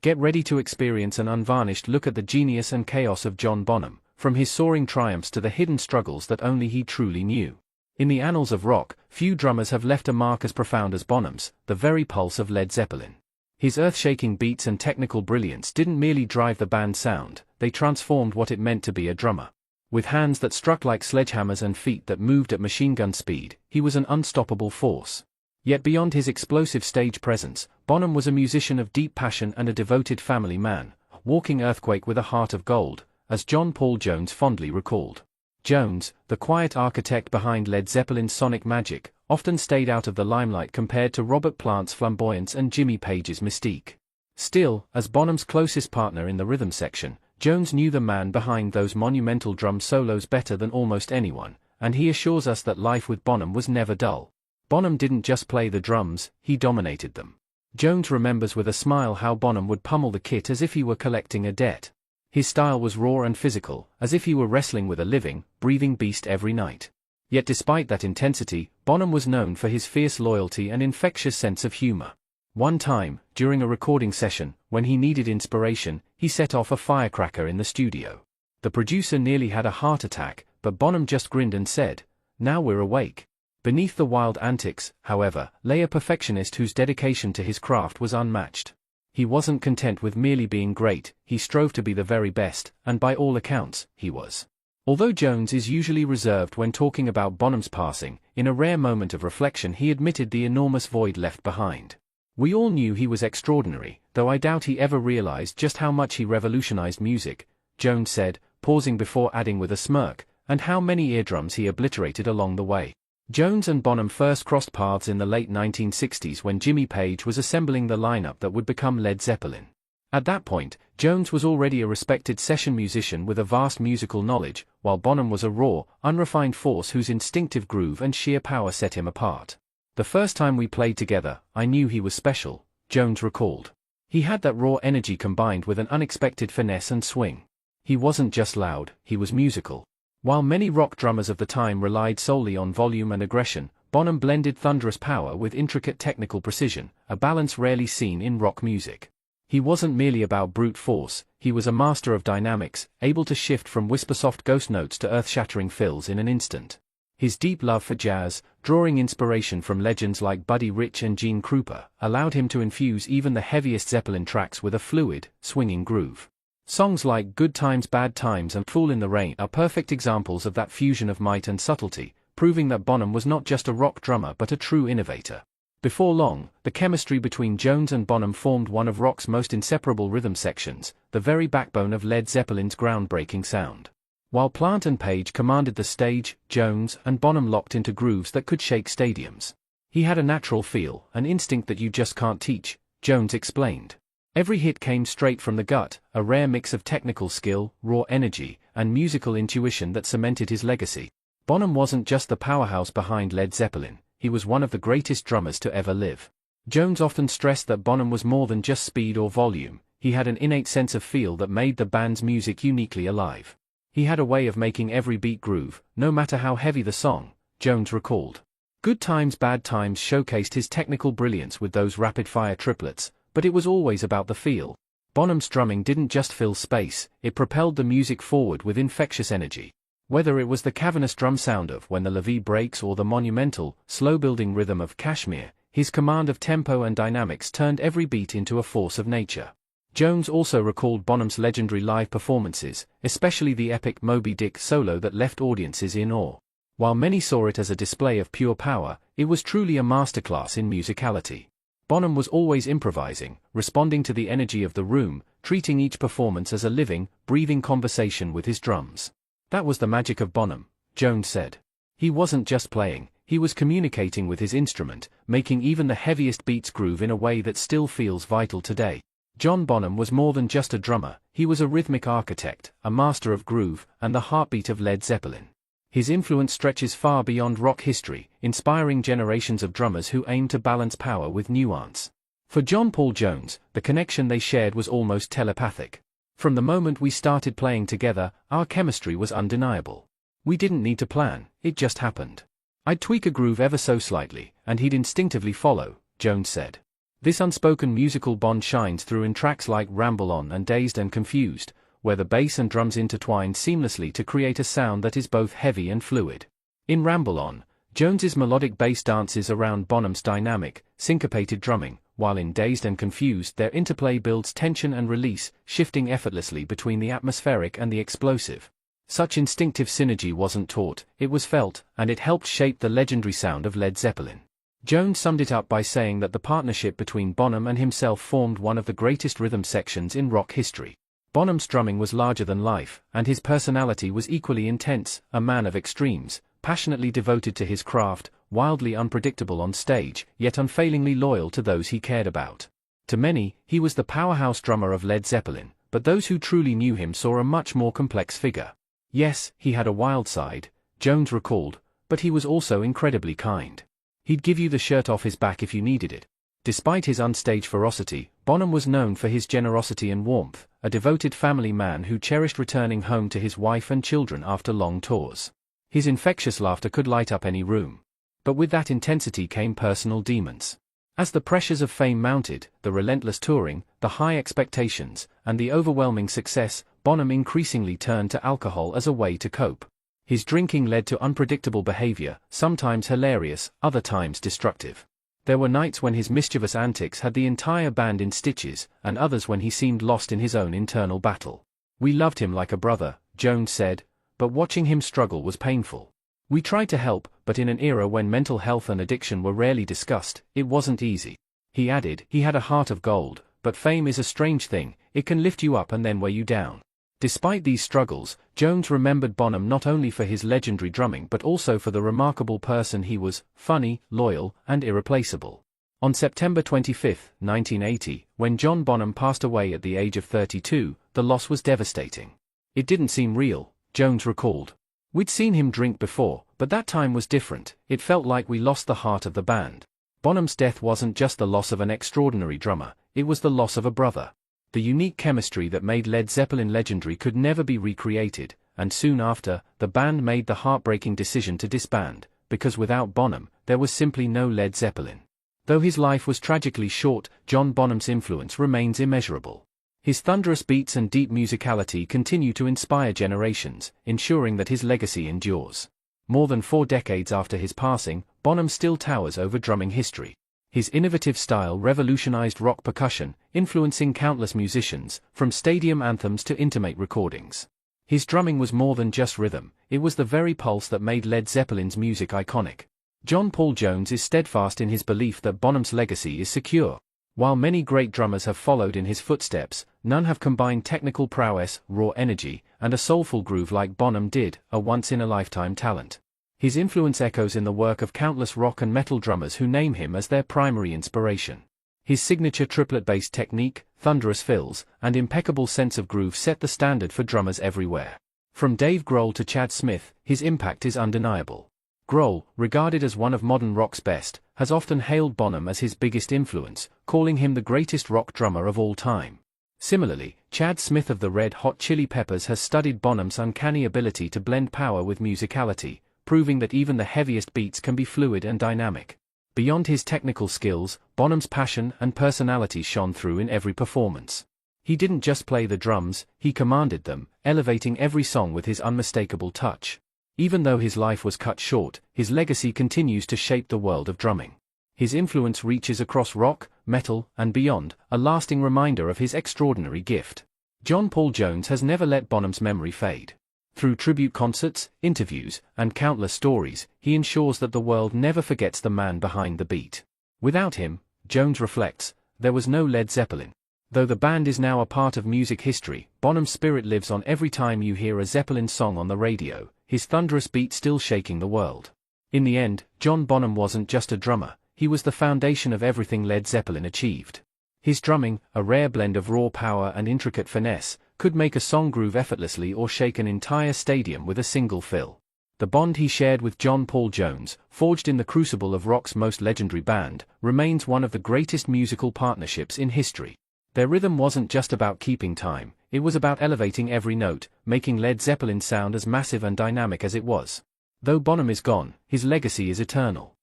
Get ready to experience an unvarnished look at the genius and chaos of John Bonham, from his soaring triumphs to the hidden struggles that only he truly knew. In the annals of rock, few drummers have left a mark as profound as Bonham's, the very pulse of Led Zeppelin. His earth-shaking beats and technical brilliance didn't merely drive the band's sound, they transformed what it meant to be a drummer. With hands that struck like sledgehammers and feet that moved at machine-gun speed, he was an unstoppable force. Yet beyond his explosive stage presence, Bonham was a musician of deep passion and a devoted family man, walking earthquake with a heart of gold, as John Paul Jones fondly recalled. Jones, the quiet architect behind Led Zeppelin's sonic magic, often stayed out of the limelight compared to Robert Plant's flamboyance and Jimmy Page's mystique. Still, as Bonham's closest partner in the rhythm section, Jones knew the man behind those monumental drum solos better than almost anyone, and he assures us that life with Bonham was never dull. Bonham didn't just play the drums, he dominated them. Jones remembers with a smile how Bonham would pummel the kit as if he were collecting a debt. His style was raw and physical, as if he were wrestling with a living, breathing beast every night. Yet despite that intensity, Bonham was known for his fierce loyalty and infectious sense of humor. One time, during a recording session, when he needed inspiration, he set off a firecracker in the studio. The producer nearly had a heart attack, but Bonham just grinned and said, "Now we're awake." Beneath the wild antics, however, lay a perfectionist whose dedication to his craft was unmatched. He wasn't content with merely being great, he strove to be the very best, and by all accounts, he was. Although Jones is usually reserved when talking about Bonham's passing, in a rare moment of reflection he admitted the enormous void left behind. "We all knew he was extraordinary, though I doubt he ever realized just how much he revolutionized music," Jones said, pausing before adding with a smirk, "and how many eardrums he obliterated along the way." Jones and Bonham first crossed paths in the late 1960s when Jimmy Page was assembling the lineup that would become Led Zeppelin. At that point, Jones was already a respected session musician with a vast musical knowledge, while Bonham was a raw, unrefined force whose instinctive groove and sheer power set him apart. "The first time we played together, I knew he was special," Jones recalled. "He had that raw energy combined with an unexpected finesse and swing. He wasn't just loud, he was musical." While many rock drummers of the time relied solely on volume and aggression, Bonham blended thunderous power with intricate technical precision, a balance rarely seen in rock music. He wasn't merely about brute force, he was a master of dynamics, able to shift from whisper-soft ghost notes to earth-shattering fills in an instant. His deep love for jazz, drawing inspiration from legends like Buddy Rich and Gene Krupa, allowed him to infuse even the heaviest Zeppelin tracks with a fluid, swinging groove. Songs like Good Times Bad Times and Fool in the Rain are perfect examples of that fusion of might and subtlety, proving that Bonham was not just a rock drummer but a true innovator. Before long, the chemistry between Jones and Bonham formed one of rock's most inseparable rhythm sections, the very backbone of Led Zeppelin's groundbreaking sound. While Plant and Page commanded the stage, Jones and Bonham locked into grooves that could shake stadiums. "He had a natural feel, an instinct that you just can't teach," Jones explained. "Every hit came straight from the gut, a rare mix of technical skill, raw energy, and musical intuition that cemented his legacy." Bonham wasn't just the powerhouse behind Led Zeppelin, he was one of the greatest drummers to ever live. Jones often stressed that Bonham was more than just speed or volume, he had an innate sense of feel that made the band's music uniquely alive. He had a way of making every beat groove, no matter how heavy the song, Jones recalled. Good Times Bad Times showcased his technical brilliance with those rapid-fire triplets, but it was always about the feel. Bonham's drumming didn't just fill space, it propelled the music forward with infectious energy. Whether it was the cavernous drum sound of When the Levee Breaks or the monumental, slow-building rhythm of Kashmir, his command of tempo and dynamics turned every beat into a force of nature. Jones also recalled Bonham's legendary live performances, especially the epic Moby Dick solo that left audiences in awe. While many saw it as a display of pure power, it was truly a masterclass in musicality. Bonham was always improvising, responding to the energy of the room, treating each performance as a living, breathing conversation with his drums. "That was the magic of Bonham," Jones said. "He wasn't just playing, he was communicating with his instrument, making even the heaviest beats groove in a way that still feels vital today." John Bonham was more than just a drummer, he was a rhythmic architect, a master of groove, and the heartbeat of Led Zeppelin. His influence stretches far beyond rock history, inspiring generations of drummers who aim to balance power with nuance. For John Paul Jones, the connection they shared was almost telepathic. "From the moment we started playing together, our chemistry was undeniable. We didn't need to plan, it just happened. I'd tweak a groove ever so slightly, and he'd instinctively follow," Jones said. This unspoken musical bond shines through in tracks like Ramble On and Dazed and Confused, where the bass and drums intertwine seamlessly to create a sound that is both heavy and fluid. In Ramble On, Jones's melodic bass dances around Bonham's dynamic, syncopated drumming, while in Dazed and Confused their interplay builds tension and release, shifting effortlessly between the atmospheric and the explosive. Such instinctive synergy wasn't taught, it was felt, and it helped shape the legendary sound of Led Zeppelin. Jones summed it up by saying that the partnership between Bonham and himself formed one of the greatest rhythm sections in rock history. Bonham's drumming was larger than life, and his personality was equally intense, a man of extremes, passionately devoted to his craft, wildly unpredictable on stage, yet unfailingly loyal to those he cared about. To many, he was the powerhouse drummer of Led Zeppelin, but those who truly knew him saw a much more complex figure. Yes, he had a wild side, Jones recalled, but he was also incredibly kind. He'd give you the shirt off his back if you needed it. Despite his onstage ferocity, Bonham was known for his generosity and warmth, a devoted family man who cherished returning home to his wife and children after long tours. His infectious laughter could light up any room. But with that intensity came personal demons. As the pressures of fame mounted, the relentless touring, the high expectations, and the overwhelming success, Bonham increasingly turned to alcohol as a way to cope. His drinking led to unpredictable behavior, sometimes hilarious, other times destructive. There were nights when his mischievous antics had the entire band in stitches, and others when he seemed lost in his own internal battle. "We loved him like a brother," Jones said, "but watching him struggle was painful. We tried to help, but in an era when mental health and addiction were rarely discussed, it wasn't easy." He added, "He had a heart of gold, but fame is a strange thing, it can lift you up and then weigh you down." Despite these struggles, Jones remembered Bonham not only for his legendary drumming but also for the remarkable person he was, funny, loyal, and irreplaceable. On September 25, 1980, when John Bonham passed away at the age of 32, the loss was devastating. "It didn't seem real," Jones recalled. "We'd seen him drink before, but that time was different, it felt like we lost the heart of the band." Bonham's death wasn't just the loss of an extraordinary drummer, it was the loss of a brother. The unique chemistry that made Led Zeppelin legendary could never be recreated, and soon after, the band made the heartbreaking decision to disband, because without Bonham, there was simply no Led Zeppelin. Though his life was tragically short, John Bonham's influence remains immeasurable. His thunderous beats and deep musicality continue to inspire generations, ensuring that his legacy endures. More than 4 decades after his passing, Bonham still towers over drumming history. His innovative style revolutionized rock percussion, influencing countless musicians, from stadium anthems to intimate recordings. His drumming was more than just rhythm, it was the very pulse that made Led Zeppelin's music iconic. John Paul Jones is steadfast in his belief that Bonham's legacy is secure. While many great drummers have followed in his footsteps, none have combined technical prowess, raw energy, and a soulful groove like Bonham did, a once-in-a-lifetime talent. His influence echoes in the work of countless rock and metal drummers who name him as their primary inspiration. His signature triplet-based technique, thunderous fills, and impeccable sense of groove set the standard for drummers everywhere. From Dave Grohl to Chad Smith, his impact is undeniable. Grohl, regarded as one of modern rock's best, has often hailed Bonham as his biggest influence, calling him the greatest rock drummer of all time. Similarly, Chad Smith of the Red Hot Chili Peppers has studied Bonham's uncanny ability to blend power with musicality, proving that even the heaviest beats can be fluid and dynamic. Beyond his technical skills, Bonham's passion and personality shone through in every performance. He didn't just play the drums, he commanded them, elevating every song with his unmistakable touch. Even though his life was cut short, his legacy continues to shape the world of drumming. His influence reaches across rock, metal, and beyond, a lasting reminder of his extraordinary gift. John Paul Jones has never let Bonham's memory fade. Through tribute concerts, interviews, and countless stories, he ensures that the world never forgets the man behind the beat. Without him, Jones reflects, there was no Led Zeppelin. Though the band is now a part of music history, Bonham's spirit lives on every time you hear a Zeppelin song on the radio, his thunderous beat still shaking the world. In the end, John Bonham wasn't just a drummer, he was the foundation of everything Led Zeppelin achieved. His drumming, a rare blend of raw power and intricate finesse, could make a song groove effortlessly or shake an entire stadium with a single fill. The bond he shared with John Paul Jones, forged in the crucible of rock's most legendary band, remains one of the greatest musical partnerships in history. Their rhythm wasn't just about keeping time, it was about elevating every note, making Led Zeppelin sound as massive and dynamic as it was. Though Bonham is gone, his legacy is eternal.